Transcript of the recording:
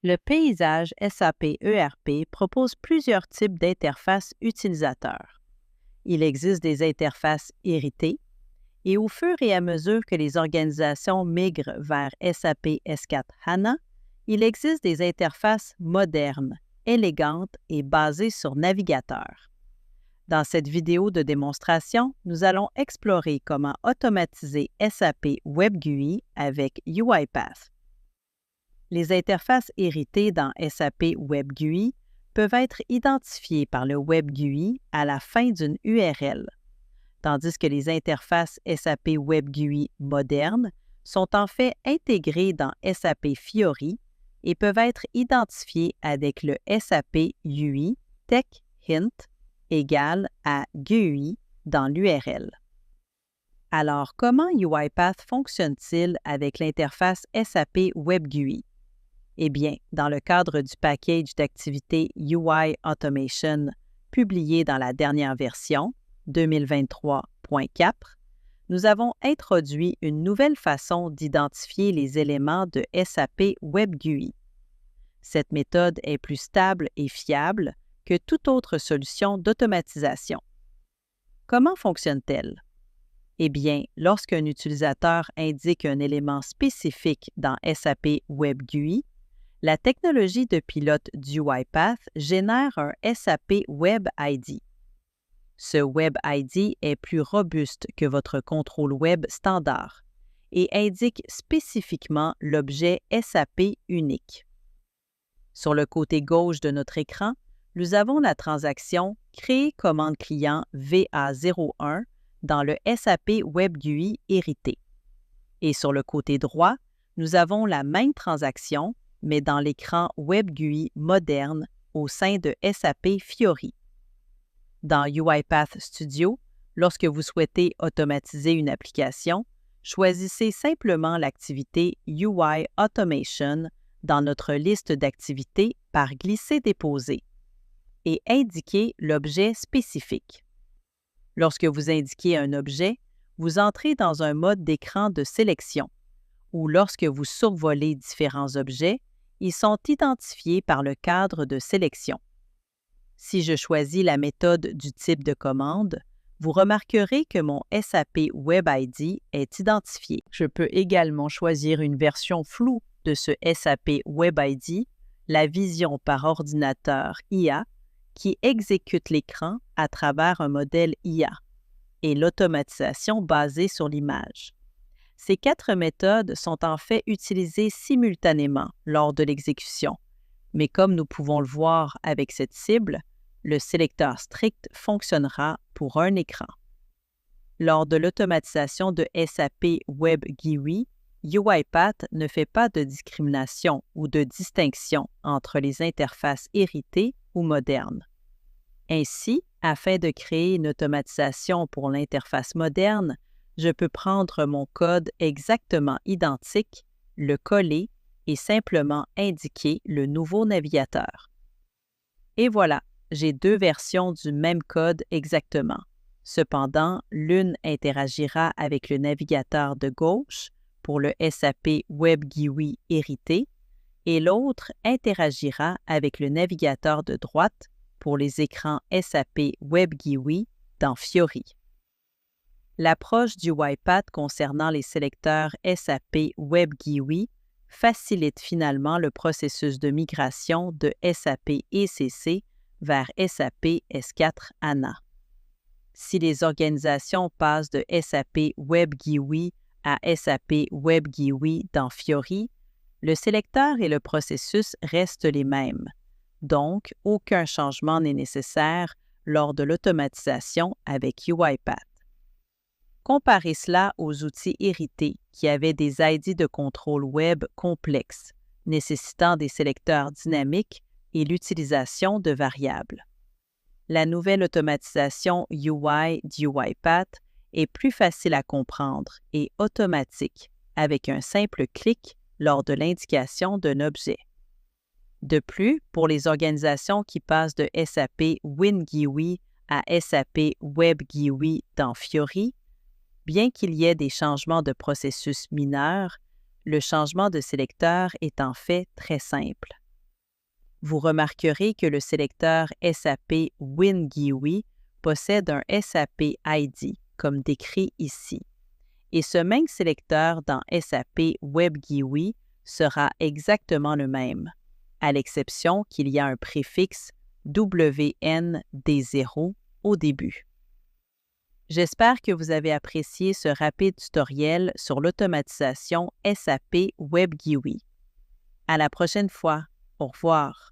Le paysage SAP ERP propose plusieurs types d'interfaces utilisateurs. Il existe des interfaces héritées et au fur et à mesure que les organisations migrent vers SAP S4HANA, il existe des interfaces modernes, élégantes et basées sur navigateur. Dans cette vidéo de démonstration, nous allons explorer comment automatiser SAP WebGUI avec UiPath. Les interfaces héritées dans SAP WebGUI peuvent être identifiées par le WebGUI à la fin d'une URL, tandis que les interfaces SAP WebGUI modernes sont en fait intégrées dans SAP Fiori et peuvent être identifiées avec le SAP UI Tech Hint égale à GUI dans l'URL. Alors, comment UiPath fonctionne-t-il avec l'interface SAP WebGUI? Eh bien, dans le cadre du package d'activités UI Automation publié dans la dernière version, 2023.4, nous avons introduit une nouvelle façon d'identifier les éléments de SAP WebGUI. Cette méthode est plus stable et fiable que toute autre solution d'automatisation. Comment fonctionne-t-elle? Eh bien, lorsqu'un utilisateur indique un élément spécifique dans SAP WebGUI, la technologie de pilote d'UiPath génère un SAP Web ID. Ce Web ID est plus robuste que votre contrôle web standard et indique spécifiquement l'objet SAP unique. Sur le côté gauche de notre écran, nous avons la transaction Créer commande client VA01 dans le SAP WebGUI hérité. Et sur le côté droit, nous avons la même transaction, mais dans l'écran WebGUI moderne au sein de SAP Fiori. Dans UiPath Studio, lorsque vous souhaitez automatiser une application, choisissez simplement l'activité UI Automation dans notre liste d'activités par glisser-déposer et indiquez l'objet spécifique. Lorsque vous indiquez un objet, vous entrez dans un mode d'écran de sélection, où lorsque vous survolez différents objets, ils sont identifiés par le cadre de sélection. Si je choisis la méthode du type de commande, vous remarquerez que mon SAP WebID est identifié. Je peux également choisir une version floue de ce SAP WebID, la vision par ordinateur IA, qui exécute l'écran à travers un modèle IA, et l'automatisation basée sur l'image. Ces 4 méthodes sont en fait utilisées simultanément lors de l'exécution, mais comme nous pouvons le voir avec cette cible, le sélecteur strict fonctionnera pour un écran. Lors de l'automatisation de SAP WebGUI, UiPath ne fait pas de discrimination ou de distinction entre les interfaces héritées ou modernes. Ainsi, afin de créer une automatisation pour l'interface moderne, je peux prendre mon code exactement identique, le coller et simplement indiquer le nouveau navigateur. Et voilà, j'ai 2 versions du même code exactement. Cependant, l'une interagira avec le navigateur de gauche pour le SAP WebGUI hérité et l'autre interagira avec le navigateur de droite pour les écrans SAP WebGUI dans Fiori. L'approche du UiPath concernant les sélecteurs SAP WebGUI facilite finalement le processus de migration de SAP ECC vers SAP S4HANA. Si les organisations passent de SAP WebGUI à SAP WebGUI dans Fiori, le sélecteur et le processus restent les mêmes. Donc, aucun changement n'est nécessaire lors de l'automatisation avec UiPath. Comparez cela aux outils hérités qui avaient des ID de contrôle web complexes, nécessitant des sélecteurs dynamiques et l'utilisation de variables. La nouvelle automatisation UI d'UiPath est plus facile à comprendre et automatique avec un simple clic lors de l'indication d'un objet. De plus, pour les organisations qui passent de SAP WinGUI à SAP WebGUI dans Fiori, bien qu'il y ait des changements de processus mineurs, le changement de sélecteur est en fait très simple. Vous remarquerez que le sélecteur SAP WinGUI possède un SAP ID, comme décrit ici. Et ce même sélecteur dans SAP WebGUI sera exactement le même, à l'exception qu'il y a un préfixe WND0 au début. J'espère que vous avez apprécié ce rapide tutoriel sur l'automatisation SAP WebGUI. À la prochaine fois. Au revoir.